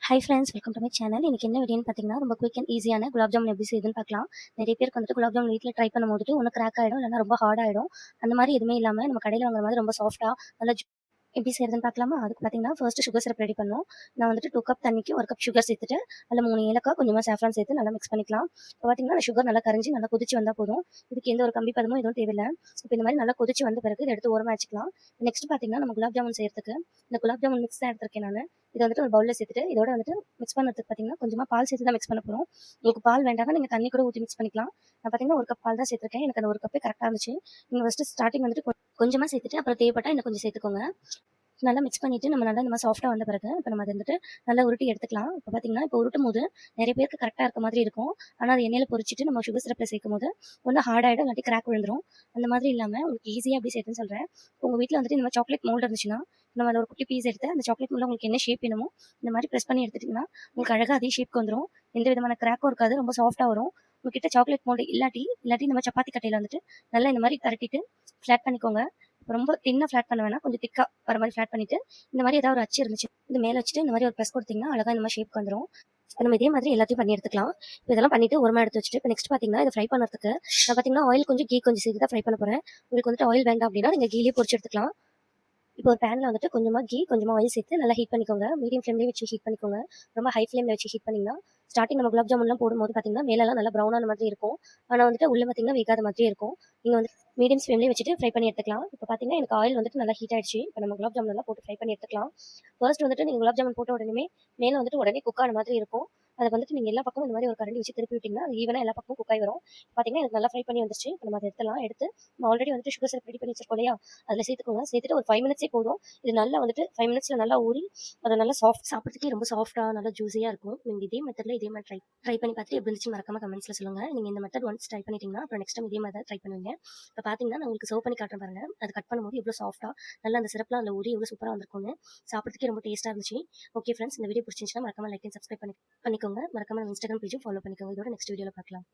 Hi friends, welcome to my channel. இன்னைக்கு என்ன வீடியோன்னு பார்த்தீங்கன்னா, ரொம்ப குயிக் அண்ட் ஈஸியான குலாப் ஜாமுன் எப்படி செய்யுதுன்னு பார்க்கலாம். நிறைய பேருக்கு வந்துட்டு குலாப் ஜாமுன் வீட்ல ட்ரை பண்ணும்போது ஒன்று கிராக் ஆகிடும், இல்லைனா ரொம்ப ஹார்ட் ஆகிடும். அந்த மாதிரி எதுவுமே இல்லாமல் நம்ம கடையில் வாங்குற மாதிரி ரொம்ப சாஃப்ட்டாக நல்லா எப்படி செய்யறதுன்னு பார்க்கலாமா? அதுக்கு பார்த்தீங்கன்னா, ஃபர்ஸ்ட் சுகர் சிரப் ரெடி பண்ணணும். நான் வந்துட்டு 2 கப் தண்ணிக்கு 1 கப் சுகர் சேர்த்துட்டு, அதில் 3 ஏலக்காய், கொஞ்சமாக சாஃப்ரான் சேர்த்து நல்லா மிக்ஸ் பண்ணிக்கலாம். இப்போ பார்த்தீங்கன்னா, அந்த சுகர் நல்லா கரைஞ்சி நல்லா கொதிச்சு வந்தால் போதும். இதுக்கு எந்த ஒரு கம்பி பதமும் எதுவும் தேவையில்லை. இப்போ இந்த மாதிரி நல்லா கொதிச்சு வந்த பிறகு இதை எடுத்து ஓரமாக வச்சுக்கலாம். நெக்ஸ்ட் பார்த்தீங்கன்னா, நம்ம குலாப் ஜாமுன் செய்யறதுக்கு இந்த குலாப் ஜாமுன் மிக்ஸ் தான் எடுத்திருக்கேன் நான். இதை வந்துட்டு ஒரு பவுலில் சேர்த்துட்டு இதோட வந்துட்டு மிக்ஸ் பண்ணுறதுக்கு பார்த்தீங்கன்னா, கொஞ்சமாக பால் சேர்த்து தான் மிக்ஸ் பண்ண போகிறோம். உங்களுக்கு பால் வேண்டாம்னா நீங்கள் தண்ணி கூட ஊற்றி மிக்ஸ் பண்ணிக்கலாம். நான் பார்த்தீங்கன்னா 1 கப் பால் தான் சேர்த்துருக்கேன். எனக்கு அந்த 1 கப்பே கரெக்டாக இருந்துச்சு. நீங்கள் ஃபஸ்ட்டு ஸ்டார்டிங் வந்துட்டு கொஞ்சமாக சேர்த்துட்டு அப்புறம் தேவைப்பட்டா இன்னும் கொஞ்சம் சேர்த்துக்கோங்க. நல்லா மிக்ஸ் பண்ணிவிட்டு நம்ம நல்லா இந்த மாதிரி சாஃப்ட்டாக வந்த பிறகு இப்போ நம்ம அதை வந்துட்டு நல்லா உருட்டி எடுத்துக்கலாம். இப்போ பார்த்தீங்கன்னா, இப்போ உருட்டும் போது நிறைய பேருக்கு கரெக்டாக இருக்க மாதிரி இருக்கும். ஆனால் அது எண்ணெயில் பொரிச்சிட்டு நம்ம சுகர் சிரப்பில் சேர்க்கும் போது ஒன்று ஹார்ட் ஆகிடும், இல்லாட்டி கிராக் விழுந்துரும். அந்த மாதிரி இல்லாமல் உங்களுக்கு ஈஸியாக எப்படி சேர்த்துன்னு சொல்கிறேன். உங்கள் வீட்டில் வந்துட்டு இந்த மாதிரி சாக்லேட் மோல்டு இருந்துச்சுன்னா, நம்ம அதில் ஒரு குட்டி பீஸ் எடுத்து அந்த சாக்லேட் மோல்டில் உங்களுக்கு என்ன ஷேப் வேணுமோ இந்த மாதிரி ப்ரெஸ் பண்ணி எடுத்துட்டிங்கன்னா உங்களுக்கு அழகாக அதே ஷேப்க்கு வந்துடும். எந்த விதமான கிராக்கும் இருக்காது, ரொம்ப சாஃப்ட்டாக வரும். உங்ககிட்ட சாக்லேட் மோல்டு இல்லாட்டி நம்ம சப்பாத்தி கட்டையில் வந்துட்டு நல்லா இந்த மாதிரி தரட்டிட்டு ஃப்ளாட் பண்ணிக்கோங்க. ரொம்ப தின்னா ஃப்ளாட் பண்ண வேணாம், கொஞ்சம் திக்காக வர மாதிரி ஃப்ளாட் பண்ணிவிட்டு இந்த மாதிரி ஏதாவது ஒரு அச்சு இருந்துச்சு இது மேலே வச்சுட்டு இந்த மாதிரி ஒரு ப்ரெஸ் கொடுத்தீங்கன்னா அழகாக இந்த மாதிரி ஷேப்க்கு வந்துடும். நம்ம இதே மாதிரி எல்லாத்தையும் பண்ணி எடுத்துக்கலாம். இப்போ இதெல்லாம் பண்ணிட்டு ஓரமாக எடுத்து வச்சுட்டு இப்போ நெக்ஸ்ட் பார்த்தீங்கன்னா, இதை ஃப்ரை பண்ணுறதுக்கு நான் பார்த்தீங்கன்னா ஆயில் கொஞ்சம் கீ கொஞ்சம் சேர்த்து தான் ஃப்ரை பண்ண போகிறேன். உங்களுக்கு வந்துட்டு ஆயில் வேண்டாம் அப்படின்னா நீங்கள் கீழே பொரிச்சு எடுத்துக்கலாம். இப்போ ஒரு பேனில் வந்துட்டு கொஞ்சமாக கீ கொஞ்சமாக ஆயில் சேர்த்து நல்லா ஹீட் பண்ணிக்கோங்க. மீடியம் ஃப்ளேம்லேயே வச்சு ஹீட் பண்ணிக்கோங்க. ரொம்ப ஹை ஃப்ளேமில் வச்சு ஹீட் பண்ணிங்கன்னா ஸ்டார்டிங் நம்ம குலாப் ஜாமுன்லாம் போடும்போது பார்த்தீங்கன்னா மேலெல்லாம் நல்லா ப்ரௌனான மாதிரி இருக்கும். ஆனால் வந்துட்டு உள்ளே பார்த்தீங்கன்னா வேகாத மாதிரி இருக்கும். நீங்கள் வந்து மீடியம் ஃப்ளேம்லேயே வச்சுட்டு ஃப்ரை பண்ணி எடுத்துக்கலாம். இப்போ பார்த்தீங்கன்னா எனக்கு ஆயில் வந்துட்டு நல்லா ஹீட் ஆயிடுச்சு. இப்போ நம்ம குலாப் ஜாமுன் எல்லாம் போட்டு ஃப்ரை பண்ணி எடுத்துக்கலாம். ஃபர்ஸ்ட் வந்துட்டு நீங்கள் குலாப் ஜாமுன் போட்ட உடனே மேலே வந்துட்டு உடனே குக் ஆன மாதிரி இருக்கும். அதை வந்துட்டு நீங்கள் எல்லா பக்கமும் இந்த மாதிரி ஒரு கரண்டி வச்சு திருப்பி விட்டிங்கன்னா அது ஈவனாக எல்லா பக்கமும் குக் ஆகி வரும். பார்த்தீங்கன்னா எனக்கு நல்லா ஃப்ரை பண்ணி வந்துருச்சு. இப்போ நம்ம அதை எடுத்து நம்ம ஆல்ரெடி வந்துட்டு சுகர் சிரப் ரெடி பண்ணி வச்சிருக்கோம் இல்லையா, அதில் சேர்த்துக்கோங்க. சேர்த்துட்டு ஒரு 5 மினிட்ஸே போதும். இது நல்லா வந்துட்டு 5 மினிட்ஸில் நல்லா ஊறி அது நல்லா சாஃப்ட், சாப்பிட்றதுக்கே ரொம்ப சாஃப்ட்டாக நல்லா ஜூஸியாக இருக்கும். நீங்கள் இதே மெத்தடில் இதே மாதிரி ட்ரை பண்ணி பார்த்துட்டு எப்படி இருந்துச்சு மறக்காம கமெண்ட்ஸில் சொல்லுங்கள். நீங்கள் இந்த மெத்தட் ஒன்ஸ் ட்ரை பண்ணிட்டீங்கன்னா அப்புறம் நெக்ஸ்ட் டைம் இதே மாதிரி தான் ட்ரை பண்ணுவீங்க. இப்போ பார்த்தீங்கன்னா நான் உங்களுக்கு சர்வ் பண்ணி காட்டுறேன் பாருங்கள். அது கட் பண்ணும்போது எவ்வளோ சாஃப்ட்டாக நல்லா அந்த சிரப்லாம் அதில் ஊறி எவ்வளோ சூப்பராக வந்திருக்கும்னு. சாப்பிட்றதுக்கே ரொம்ப டேஸ்ட்டாக இருந்துச்சு. ஓகே ஃப்ரெண்ட்ஸ், இந்த வீடியோ பிடிச்சிருந்துச்சுன்னா மறக்காம லைக் அண்ட் சப்ஸ்கிரைப் பண்ணிக்கோங்க. மறக்காம நம்ம இன்ஸ்டாகிராம் பேஜும் ஃபாலோ பண்ணிக்கோங்க. இதோட நெக்ஸ்ட் வீடியோவில் பார்க்கலாம்.